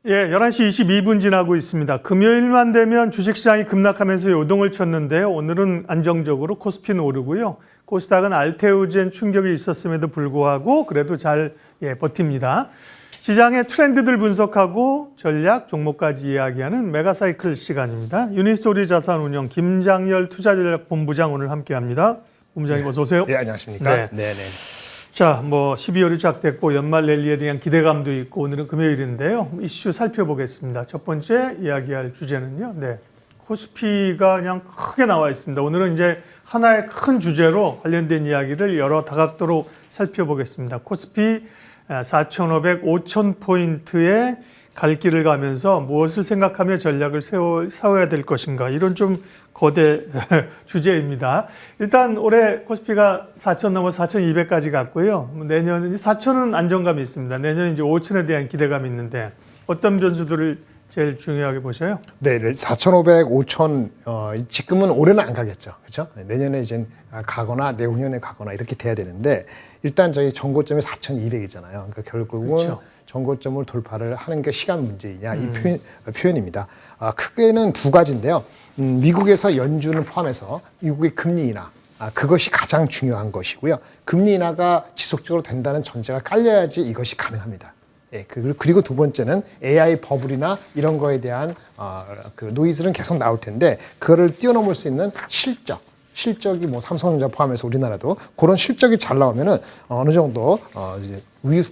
예, 11시 22분 지나고 있습니다. 금요일만 되면 주식시장이 급락하면서 요동을 쳤는데요. 오늘은 안정적으로 코스피는 오르고요. 코스닥은 알테오젠 충격이 있었음에도 불구하고 그래도 잘 버팁니다. 시장의 트렌드들 분석하고 전략, 종목까지 이야기하는 메가사이클 시간입니다. 유니스토리 자산운용 김장열 투자전략본부장 오늘 함께합니다. 본부장님 어서 오세요. 네, 안녕하십니까. 네. 자, 12월이 시작됐고 연말 랠리에 대한 기대감도 있고 오늘은 금요일인데요. 이슈 살펴보겠습니다. 첫 번째 이야기할 주제는요. 코스피가 그냥 크게 나와 있습니다. 오늘은 이제 하나의 큰 주제로 관련된 이야기를 여러 다각도로 살펴보겠습니다. 코스피 4,500, 5,000포인트의 갈 길을 가면서 무엇을 생각하며 전략을 세워야 될 것인가 이런 좀 거대 주제입니다. 일단 올해 코스피가 4,000 넘어 4,200까지 갔고요. 내년은 4,000은 안정감이 있습니다. 내년 이제 5,000에 대한 기대감이 있는데 어떤 변수들을 제일 중요하게 보셔요? 네, 4,500, 5,000 지금은 올해는 안 가겠죠, 그렇죠? 내년에 이제 가거나 내후년에 가거나 이렇게 돼야 되는데 일단 저희 전고점이 4,200이잖아요. 그러니까 결국은 그렇죠. 전고점을 돌파를 하는 게 시간 문제이냐 이 표현입니다. 크게는 두 가지인데요. 미국에서 연준을 포함해서 미국의 금리 인하 그것이 가장 중요한 것이고요. 금리 인하가 지속적으로 된다는 전제가 깔려야지 이것이 가능합니다. 예, 그리고 두 번째는 AI 버블이나 이런 거에 대한 그 노이즈는 계속 나올 텐데 그거를 뛰어넘을 수 있는 실적이 삼성전자 포함해서 우리나라도 그런 실적이 잘 나오면은 어느 정도 이제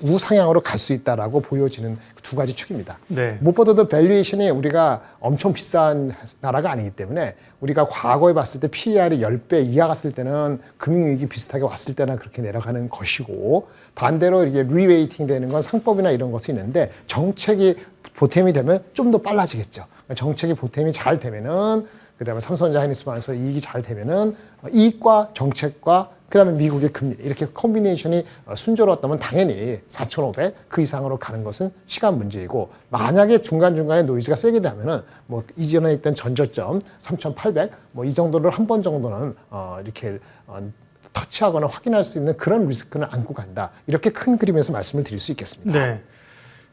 우상향으로 갈 수 있다라고 보여지는 두 가지 축입니다. 네. 무엇보다도 밸류에이션이 우리가 엄청 비싼 나라가 아니기 때문에 우리가 과거에 봤을 때 PER이 10배 이하 갔을 때는 금융위기 비슷하게 왔을 때는 그렇게 내려가는 것이고 반대로 이게 리웨이팅 되는 건 상법이나 이런 것이 있는데 정책이 보탬이 되면 좀 더 빨라지겠죠. 정책이 보탬이 잘 되면은 그다음에 삼성전자 하이닉스반에서 이익이 잘 되면은 이익과 정책과 그다음에 미국의 금리 이렇게 콤비네이션이 순조로웠다면 당연히 4,500 그 이상으로 가는 것은 시간 문제이고 만약에 중간중간에 노이즈가 세게 되면은 이전에 있던 전저점 3,800 이 정도를 한 번 정도는 이렇게 터치하거나 확인할 수 있는 그런 리스크는 안고 간다. 이렇게 큰 그림에서 말씀을 드릴 수 있겠습니다. 네.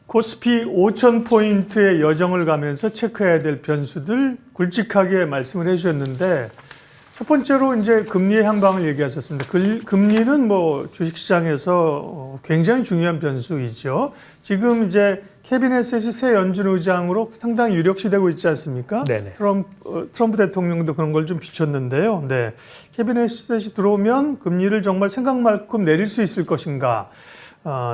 코스피 5,000포인트의 여정을 가면서 체크해야 될 변수들 굵직하게 말씀을 해주셨는데 첫 번째로 이제 금리의 향방을 얘기하셨습니다. 금리는 주식시장에서 굉장히 중요한 변수이죠. 지금 이제 케빈 헤셋이 새 연준 의장으로 상당히 유력시되고 있지 않습니까? 네네. 트럼프 대통령도 그런 걸 좀 비췄는데요. 네. 케빈 헤셋이 들어오면 금리를 정말 생각만큼 내릴 수 있을 것인가?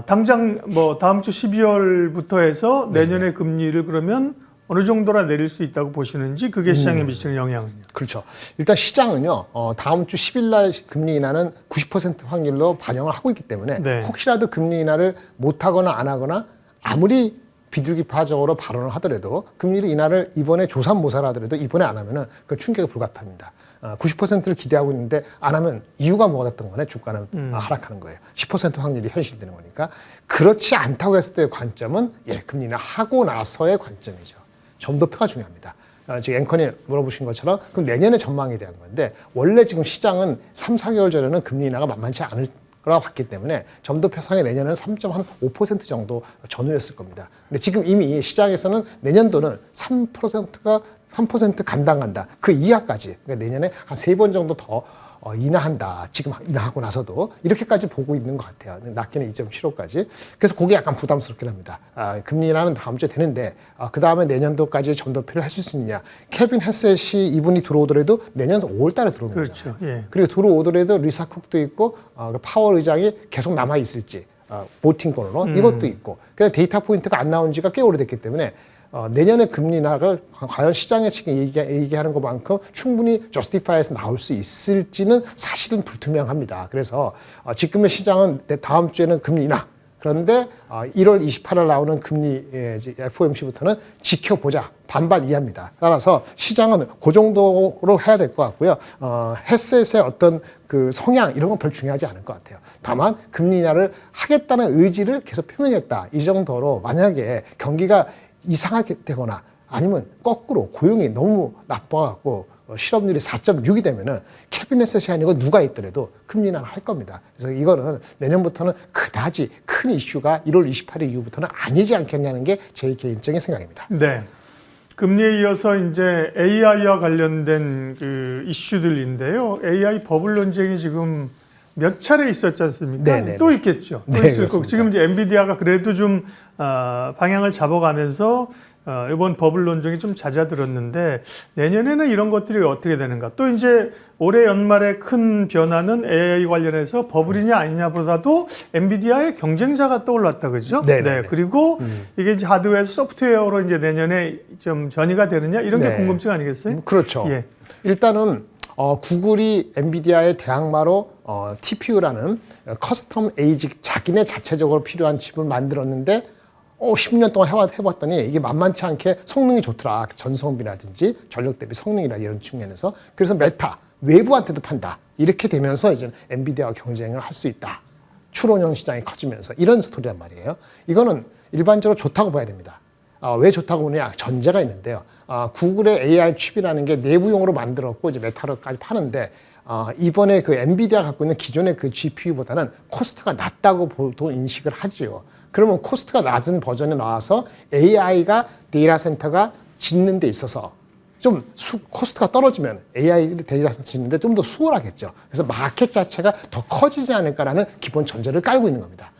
당장 다음 주 12월부터 해서 내년의 금리를 그러면 어느 정도나 내릴 수 있다고 보시는지 그게 시장에 미치는 영향은요? 그렇죠. 일단 시장은요. 다음 주 10일 날 금리 인하는 90% 확률로 반영을 하고 있기 때문에 네. 혹시라도 금리 인하를 못하거나 안 하거나 아무리 비둘기파적으로 발언을 하더라도 금리 인하를 이번에 조삼모사를 하더라도 이번에 안 하면은 그 충격이 불가피합니다. 90%를 기대하고 있는데 안 하면 이유가 뭐가 됐던 거네. 주가는 하락하는 거예요. 10% 확률이 현실되는 거니까. 그렇지 않다고 했을 때의 관점은 금리 인하 하고 나서의 관점이죠. 점도표가 중요합니다. 지금 앵커님 물어보신 것처럼 그럼 내년의 전망에 대한 건데 원래 지금 시장은 3, 4개월 전에는 금리 인하가 만만치 않을 거라고 봤기 때문에 점도표상의 내년은 3.5% 정도 전후였을 겁니다. 근데 지금 이미 시장에서는 내년도는 3%가 3% 감당한다. 그 이하까지 그러니까 내년에 한 3번 정도 더 인하한다. 지금 인하하고 나서도 이렇게까지 보고 있는 것 같아요. 낮게는 2.75까지. 그래서 그게 약간 부담스럽긴 합니다. 금리 인하는 다음 주에 되는데 그 다음에 내년도까지 점도표를 할 수 있느냐. 케빈 헤셋이 이분이 들어오더라도 내년 5월 달에 들어오는 그렇죠. 거잖아요. 예. 그리고 들어오더라도 리사 쿡도 있고 파월 의장이 계속 남아 있을지 보팅권으로 이것도 있고 그냥 데이터 포인트가 안 나온 지가 꽤 오래됐기 때문에 내년에 금리 인하를 과연 시장에 지금 얘기하는 것만큼 충분히 저스티파이에서 나올 수 있을지는 사실은 불투명합니다. 그래서 지금의 시장은 다음 주에는 금리 인하. 그런데 1월 28일 나오는 금리 FOMC부터는 지켜보자. 반발 이하입니다. 따라서 시장은 그 정도로 해야 될 것 같고요. 헤셋의 어떤 그 성향 이런 건 별 중요하지 않을 것 같아요. 다만 금리 인하를 하겠다는 의지를 계속 표명했다. 이 정도로 만약에 경기가 이상하게 되거나 아니면 거꾸로 고용이 너무 나빠갖고 실업률이 4.6이 되면은 캐비넷 세션이고 누가 있더라도 금리 인하를 할 겁니다. 그래서 이거는 내년부터는 그다지 큰 이슈가 1월 28일 이후부터는 아니지 않겠냐는 게 제 개인적인 생각입니다. 네. 금리에 이어서 이제 AI와 관련된 그 이슈들인데요. AI 버블 논쟁이 지금 몇 차례 있었지 않습니까? 네네네. 또 있겠죠. 또 네, 있을 거고. 그렇습니다. 지금 이제 엔비디아가 그래도 좀 방향을 잡아가면서 이번 버블 논쟁이 좀 잦아들었는데 내년에는 이런 것들이 어떻게 되는가? 또 이제 올해 연말에 큰 변화는 AI 관련해서 버블이냐 아니냐보다도 엔비디아의 경쟁자가 떠올랐다 그죠? 네네네. 네. 그리고 이게 이제 하드웨어에서 소프트웨어로 이제 내년에 좀 전이가 되느냐 이런 게 네. 궁금증 아니겠어요? 그렇죠. 예. 일단은 구글이 엔비디아의 대항마로 TPU라는 커스텀 에이직 자기네 자체적으로 필요한 칩을 만들었는데 10년 동안 해봤더니 이게 만만치 않게 성능이 좋더라. 전성비라든지 전력 대비 성능이라 이런 측면에서. 그래서 메타, 외부한테도 판다. 이렇게 되면서 이제 엔비디아와 경쟁을 할 수 있다. 추론형 시장이 커지면서 이런 스토리란 말이에요. 이거는 일반적으로 좋다고 봐야 됩니다. 왜 좋다고 보느냐? 전제가 있는데요. 구글의 AI 칩이라는 게 내부용으로 만들었고 이제 메타로까지 파는데 이번에 그 엔비디아 갖고 있는 기존의 그 GPU보다는 코스트가 낮다고 보통 인식을 하지요. 그러면 코스트가 낮은 버전이 나와서 AI가 데이터 센터가 짓는 데 있어서 좀 코스트가 떨어지면 AI 데이터 센터 짓는데 좀 더 수월하겠죠. 그래서 마켓 자체가 더 커지지 않을까라는 기본 전제를 깔고 있는 겁니다.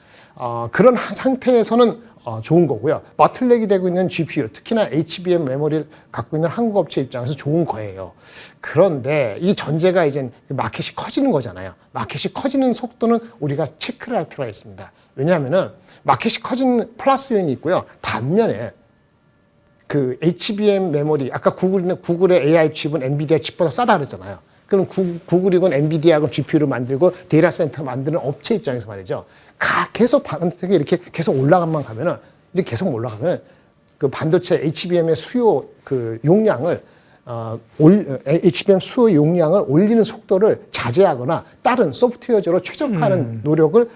그런 상태에서는 좋은 거고요. 버틀렉이 되고 있는 GPU, 특히나 HBM 메모리를 갖고 있는 한국 업체 입장에서 좋은 거예요. 그런데 이 전제가 이제 마켓이 커지는 거잖아요. 마켓이 커지는 속도는 우리가 체크를 할 필요가 있습니다. 왜냐하면은 마켓이 커지는 플러스 요인이 있고요. 반면에 그 HBM 메모리, 아까 구글의 AI 칩은 엔비디아 칩보다 싸다 그랬잖아요. 그럼 구글이건 엔비디아건 GPU를 만들고 데이터 센터 만드는 업체 입장에서 말이죠. 계속 반도체가 이렇게 계속 올라가면 가면은 이렇게 계속 올라가면 그 반도체 HBM의 수요 그 용량을 HBM 수요 용량을 올리는 속도를 자제하거나 다른 소프트웨어적으로 최적화하는 노력을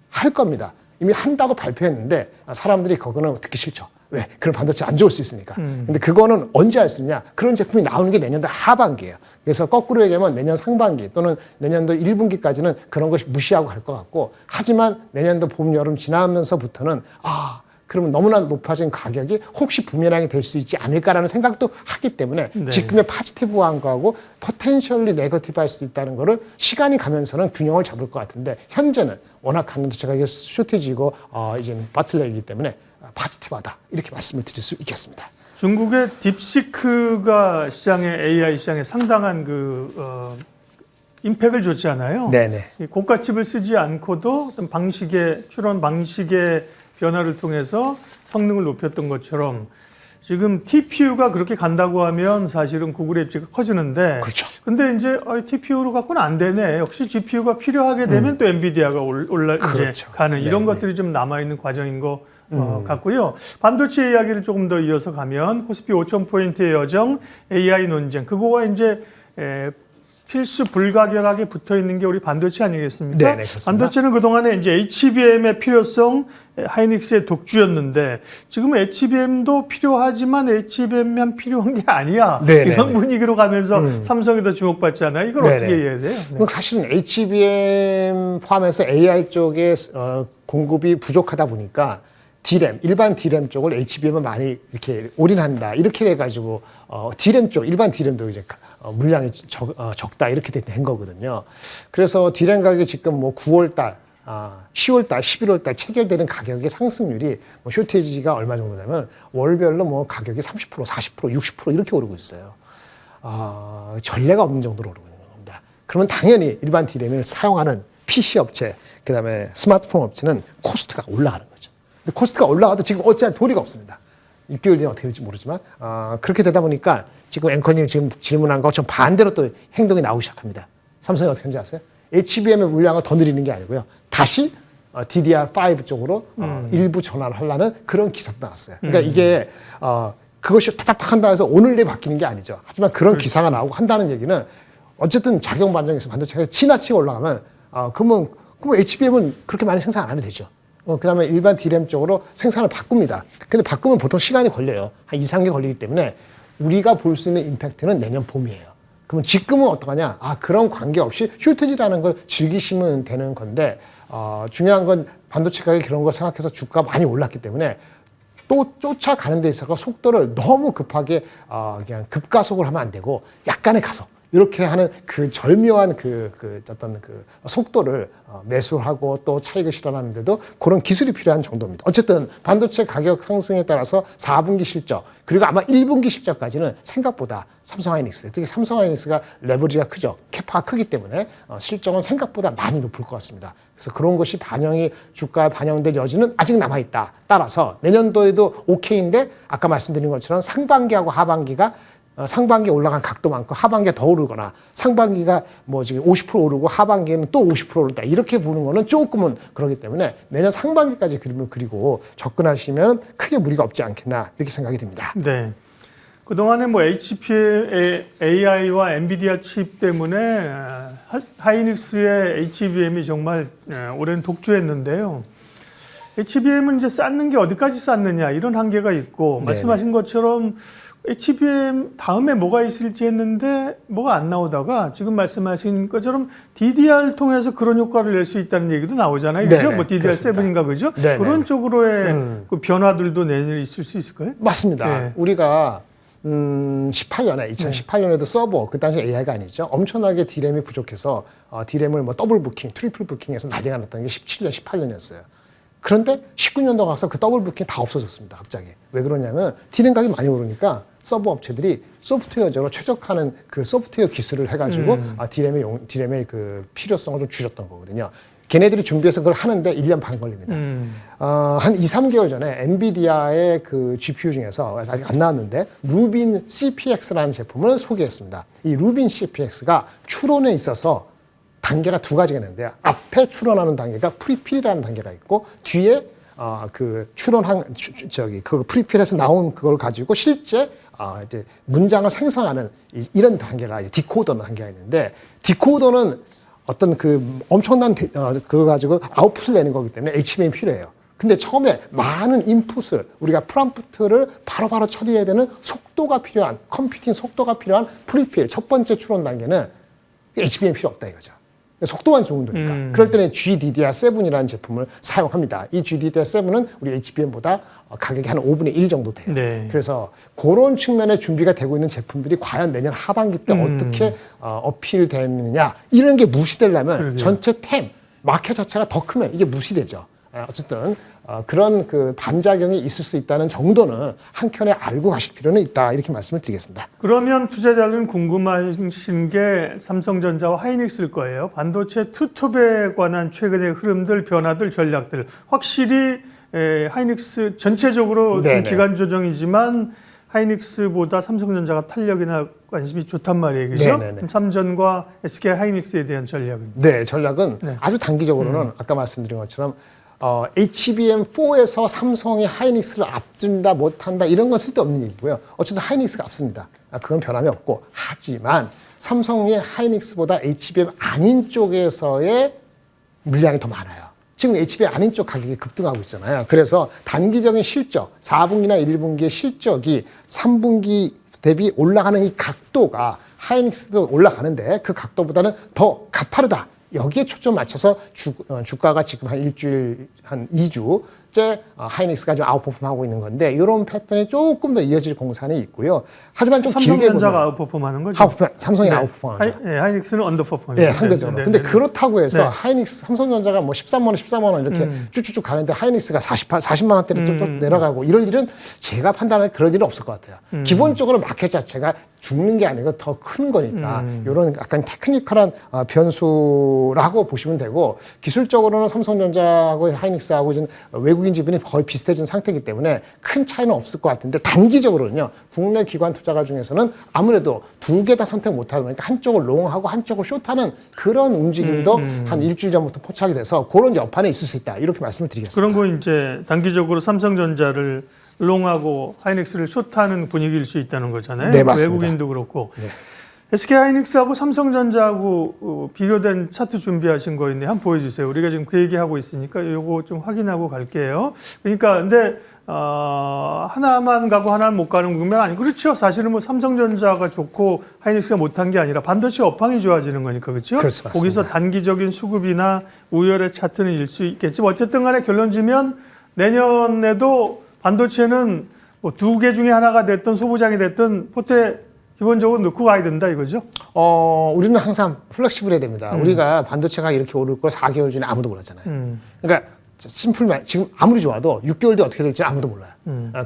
할 겁니다. 이미 한다고 발표했는데 사람들이 그거는 듣기 싫죠. 왜? 그럼 반도체 안 좋을 수 있으니까. 근데 그거는 언제 할 수 있냐? 그런 제품이 나오는 게 내년도 하반기예요. 그래서 거꾸로 얘기하면 내년 상반기 또는 내년도 1분기까지는 그런 것이 무시하고 갈 것 같고, 하지만 내년도 봄, 여름 지나면서부터는 그러면 너무나 높아진 가격이 혹시 부메랑이 될 수 있지 않을까라는 생각도 하기 때문에 네. 지금의 파지티브한 거하고 포텐셜리 네거티브 할 수 있다는 거를 시간이 가면서는 균형을 잡을 것 같은데, 현재는 워낙 반도체가 이게 쇼티지고 이제는 바틀렉이기 때문에 파지티브하다 이렇게 말씀을 드릴 수 있겠습니다. 중국의 딥시크가 AI 시장에 상당한 임팩을 줬잖아요. 네네. 이 고가칩을 쓰지 않고도 어떤 추론 방식의 변화를 통해서 성능을 높였던 것처럼 지금 TPU가 그렇게 간다고 하면 사실은 구글의 입지가 커지는데, 그렇죠. 근데 이제 TPU로 갖고는 안 되네. 역시 GPU가 필요하게 되면 또 엔비디아가 그렇죠. 이제 가는 이런 것들이 좀 남아 있는 과정인 것 같고요. 반도체 이야기를 조금 더 이어서 가면 코스피 5,000포인트의 여정, AI 논쟁, 그거와 이제 필수 불가결하게 붙어 있는 게 우리 반도체 아니겠습니까? 네네, 그렇습니다. 반도체는 그동안에 이제 HBM의 필요성, 하이닉스의 독주였는데 지금 HBM도 필요하지만 HBM만 필요한 게 아니야. 네네네. 이런 분위기로 가면서 삼성이 더 주목받잖아요. 이걸 네네. 어떻게 이해해야 돼요? 네. 사실은 HBM 포함해서 AI 쪽에 공급이 부족하다 보니까 일반 D램 쪽을 HBM을 많이 이렇게 올인한다. 이렇게 돼가지고 D램 쪽, 일반 D램도 이제 물량이 적다 이렇게 된 거거든요. 그래서 D램 가격이 지금 뭐 9월달, 10월달, 11월달 체결되는 가격의 상승률이 쇼티지가 얼마 정도냐면 월별로 뭐 가격이 30%, 40%, 60% 이렇게 오르고 있어요. 전례가 없는 정도로 오르고 있는 겁니다. 그러면 당연히 일반 D램을 사용하는 PC 업체, 그다음에 스마트폰 업체는 코스트가 올라가는 거죠. 근데 코스트가 올라가도 지금 어찌할 도리가 없습니다. 6개월 뒤에 어떻게 될지 모르지만 그렇게 되다 보니까 지금 앵커님 지금 질문한 것처럼 반대로 또 행동이 나오기 시작합니다. 삼성이 어떻게 하는지 아세요? HBM의 물량을 더 늘리는 게 아니고요. 다시 DDR5 쪽으로 일부 전환을 하려는 그런 기사도 나왔어요. 그러니까 이게 그것이 탁탁탁 한다 해서 오늘 내일 바뀌는 게 아니죠. 하지만 그런 기사가 나오고 한다는 얘기는 어쨌든 작용 반정에서 반도체가 지나치게 올라가면 그러면 HBM은 그렇게 많이 생산 안 해도 되죠. 그 다음에 일반 D램 쪽으로 생산을 바꿉니다. 근데 바꾸면 보통 시간이 걸려요. 한 2, 3개월 걸리기 때문에 우리가 볼 수 있는 임팩트는 내년 봄이에요. 그러면 지금은 어떡하냐? 그런 관계없이 쇼트지라는 걸 즐기시면 되는 건데 중요한 건 반도체 가격 그런 걸 생각해서 주가가 많이 올랐기 때문에 또 쫓아가는 데 있어서 속도를 너무 급하게 그냥 급가속을 하면 안 되고 약간의 가속 이렇게 하는 그 절묘한 어떤 속도를 매수하고 또 차익을 실현하는데도 그런 기술이 필요한 정도입니다. 어쨌든 반도체 가격 상승에 따라서 4분기 실적 그리고 아마 1분기 실적까지는 생각보다 삼성하이닉스, 특히 삼성하이닉스가 레버리지가 크죠. 캐파가 크기 때문에 실적은 생각보다 많이 높을 것 같습니다. 그래서 그런 것이 주가에 반영될 여지는 아직 남아있다. 따라서 내년도에도 오케이인데 아까 말씀드린 것처럼 상반기하고 하반기가 상반기에 올라간 각도 많고 하반기에 더 오르거나 상반기가 뭐 지금 50% 오르고 하반기에는 또 50% 오른다 이렇게 보는 거는 조금은 그러기 때문에 내년 상반기까지 그림을 그리고 접근하시면 크게 무리가 없지 않겠나 이렇게 생각이 듭니다. 네. 그동안에 뭐 HBM, AI와 엔비디아 칩 때문에 하이닉스의 HBM이 정말 오랜 독주했는데요. HBM은 이제 쌓는 게 어디까지 쌓느냐 이런 한계가 있고 네네. 말씀하신 것처럼 HBM 다음에 뭐가 있을지 했는데 뭐가 안 나오다가 지금 말씀하신 것처럼 DDR 통해서 그런 효과를 낼 수 있다는 얘기도 나오잖아요. 그죠? 네네, 뭐 DDR7인가 그죠? 네네. 그런 쪽으로의 그 변화들도 내년에 있을 수 있을까요? 맞습니다. 네. 우리가 2018년에도 서버 그 당시 AI가 아니죠. 엄청나게 D램이 부족해서 D램을 뭐 더블 부킹, 트리플 부킹해서 난리가 났던 게 17년, 18년이었어요. 그런데 19년도 가서 그 더블 부킹 다 없어졌습니다. 갑자기. 왜 그러냐면 D램 가격이 많이 오르니까 서버 업체들이 소프트웨어적으로 최적화하는 그 소프트웨어 기술을 해가지고 D램의 그 필요성을 좀 줄였던 거거든요. 걔네들이 준비해서 그걸 하는데 1년 반 걸립니다. 한 2, 3개월 전에 엔비디아의 그 GPU 중에서 아직 안 나왔는데 루빈 CPX라는 제품을 소개했습니다. 이 루빈 CPX가 추론에 있어서 단계가 두 가지가 있는데요. 앞에 추론하는 단계가 프리필이라는 단계가 있고 뒤에 그 추론한 그 프리필에서 나온 그걸 가지고 실제 이제 문장을 생성하는 이런 단계가 디코더는 단계가 있는데 디코더는 어떤 그 엄청난 그거 가지고 아웃풋을 내는 거기 때문에 HBM이 필요해요. 근데 처음에 많은 인풋을 우리가 프롬프트를 바로바로 처리해야 되는 속도가 필요한 컴퓨팅 속도가 필요한 프리필 첫 번째 추론 단계는 HBM 필요 없다 이거죠. 속도만 좋은 거니까. 그럴 때는 GDDR7이라는 제품을 사용합니다. 이 GDDR7은 우리 HBM보다 가격이 한 5분의 1 정도 돼요. 네. 그래서 그런 측면에 준비가 되고 있는 제품들이 과연 내년 하반기 때 어떻게 어필되느냐 이런 게 무시되려면 그러게요. 전체 마켓 자체가 더 크면 이게 무시되죠. 어쨌든 그런 그 반작용이 있을 수 있다는 정도는 한켠에 알고 가실 필요는 있다 이렇게 말씀을 드리겠습니다. 그러면 투자자들은 궁금하신 게 삼성전자와 하이닉스일 거예요. 반도체 투톱에 관한 최근의 흐름들, 변화들, 전략들. 확실히 하이닉스 전체적으로 네네. 기간 조정이지만 하이닉스보다 삼성전자가 탄력이나 관심이 좋단 말이에요. 그죠? 네네네. 삼전과 SK 하이닉스에 대한 전략은. 네, 전략은 아주 단기적으로는 아까 말씀드린 것처럼 HBM4에서 삼성이 하이닉스를 앞둔다 못한다 이런 건 쓸데없는 얘기고요. 어쨌든 하이닉스가 앞섭니다. 그건 변함이 없고 하지만 삼성의 하이닉스보다 HBM 아닌 쪽에서의 물량이 더 많아요. 지금 HBM 아닌 쪽 가격이 급등하고 있잖아요. 그래서 단기적인 실적, 4분기나 1분기의 실적이 3분기 대비 올라가는 이 각도가 하이닉스도 올라가는데 그 각도보다는 더 가파르다. 여기에 초점 맞춰서 주가가 지금 한 일주일, 한 2주째 하이닉스가 좀 아웃퍼폼하고 있는 건데 이런 패턴이 조금 더 이어질 공산이 있고요. 하지만 좀 길게 보면 삼성전자가 아웃퍼폼하는 거죠? 삼성이 아웃퍼폼하죠. 하이닉스는 언더퍼폼. 네, 상대적으로. 근데 그렇다고 해서 네. 하이닉스, 삼성전자가 뭐 13만 원, 14만 원 이렇게 쭉쭉쭉 가는데 하이닉스가 40만 원대로 또 내려가고 이럴 일은 제가 판단하는 그럴 일은 없을 것 같아요. 기본적으로 마켓 자체가 죽는 게 아니고 더 큰 거니까 이런 약간 테크니컬한 변수라고 보시면 되고 기술적으로는 삼성전자하고 하이닉스하고 지금 외국인 지분이 거의 비슷해진 상태이기 때문에 큰 차이는 없을 것 같은데 단기적으로는요. 국내 기관 투자가 중에서는 아무래도 두 개 다 선택 못하다 보니까 한쪽을 롱하고 한쪽을 숏하는 그런 움직임도 한 일주일 전부터 포착이 돼서 그런 여파는 있을 수 있다. 이렇게 말씀을 드리겠습니다. 그런 거 이제 단기적으로 삼성전자를 롱하고 하이닉스를 숏하는 분위기일 수 있다는 거잖아요. 네, 맞습니다. 외국인도 그렇고. 네. SK하이닉스하고 삼성전자하고 비교된 차트 준비하신 거 있네. 한번 보여주세요. 우리가 지금 그 얘기하고 있으니까 이거 좀 확인하고 갈게요. 그러니까 근데 하나만 가고 하나는 못 가는 국면 아니 그렇죠. 사실은 뭐 삼성전자가 좋고 하이닉스가 못한 게 아니라 반도체 업황이 좋아지는 거니까 그렇죠. 그렇습니다. 거기서 단기적인 수급이나 우열의 차트는 일 수 있겠지만 어쨌든 간에 결론 지면 내년에도 반도체는 뭐 두 개 중에 하나가 됐든 소부장이 됐든 포트에 기본적으로 넣고 가야 된다 이거죠? 우리는 항상 플렉시블해야 됩니다. 우리가 반도체가 이렇게 오를 걸 4개월 전에 아무도 몰랐잖아요. 그러니까 심플만 지금 아무리 좋아도 6개월 뒤에 어떻게 될지 아무도 몰라요.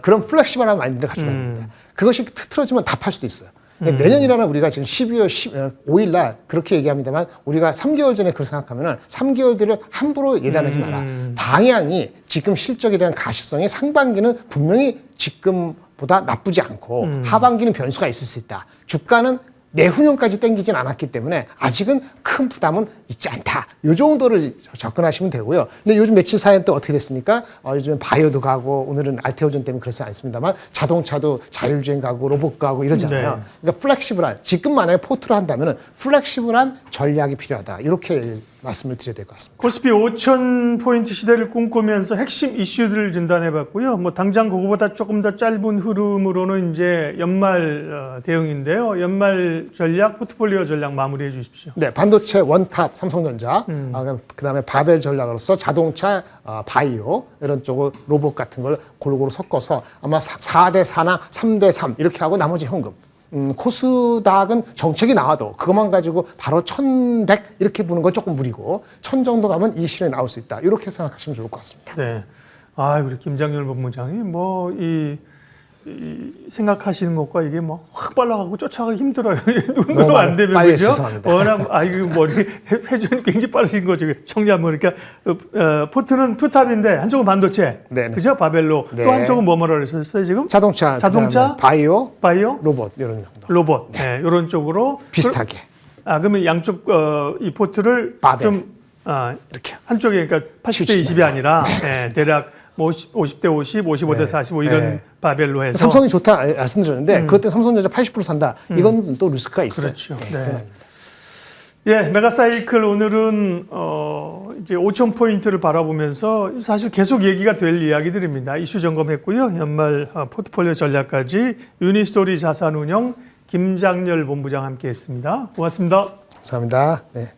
그런 플렉시블한 마인드를 가지고 있는 겁니다. 그것이 틀어지면 다 팔 수도 있어요. 내년이라는 우리가 지금 12월 5일 날 그렇게 얘기합니다만 우리가 3개월 전에 그렇게 생각하면은 3개월 뒤를 함부로 예단하지 마라. 방향이 지금 실적에 대한 가시성이 상반기는 분명히 지금보다 나쁘지 않고 하반기는 변수가 있을 수 있다. 주가는 내후년까지 땡기진 않았기 때문에 아직은 큰 부담은 있지 않다. 이 정도를 접근하시면 되고요. 근데 요즘 며칠 사이엔 또 어떻게 됐습니까? 요즘 바이오도 가고 오늘은 알테오전 때문에 그렇지 않습니다만 자동차도 자율주행 가고 로봇 가고 이러잖아요. 네. 그러니까 플렉시블한 지금 만약에 포트를 한다면 플렉시블한 전략이 필요하다. 이렇게 말씀을 드려야 될 것 같습니다. 코스피 5,000포인트 시대를 꿈꾸면서 핵심 이슈들을 진단해봤고요. 뭐 당장 그거보다 조금 더 짧은 흐름으로는 이제 연말 대응인데요. 연말 전략, 포트폴리오 전략 마무리해 주십시오. 네, 반도체 원탑 삼성전자, 그다음에 바벨 전략으로서 자동차, 바이오 이런 쪽을 로봇 같은 걸 골고루 섞어서 아마 4대 4나 3대 3 이렇게 하고 나머지 현금. 코스닥은 정책이 나와도 그것만 가지고 바로 1,100 이렇게 보는 건 조금 무리고 1,000 정도 가면 이 시련이 나올 수 있다. 이렇게 생각하시면 좋을 것 같습니다. 네. 우리 김장렬 본부장이 뭐 생각하시는 것과 이게 뭐 확 빨라가고 쫓아가기 힘들어요. 눈으로 안 되면 빨리 그죠? 죄송합니다. 워낙 이거 머리 회전이 굉장히 빠르신 거죠. 정리하면 그러니까 포트는 투탑인데 한쪽은 반도체, 네네. 그죠? 바벨로 네. 또 한쪽은 뭐라 그러셨어요 지금? 자동차, 자동차, 바이오, 바이오, 로봇 이런 정도. 로봇, 네. 이런 쪽으로 비슷하게. 그러면 양쪽 이 포트를 바벨. 좀 이렇게. 한쪽에 그러니까 80대 20이 아니라 대략 뭐 50대 50, 55대 45 이런 바벨로 해서 삼성이 좋다 말씀드렸는데 그것 때문에 삼성전자 80% 산다. 이건 또 리스크가 있어요. 그렇죠. 네. 예, 메가사이클 오늘은 이제 5,000포인트를 바라보면서 사실 계속 얘기가 될 이야기들입니다. 이슈 점검했고요. 연말 포트폴리오 전략까지 유니스토리 자산운용 김장렬 본부장 함께했습니다. 고맙습니다. 감사합니다. 네.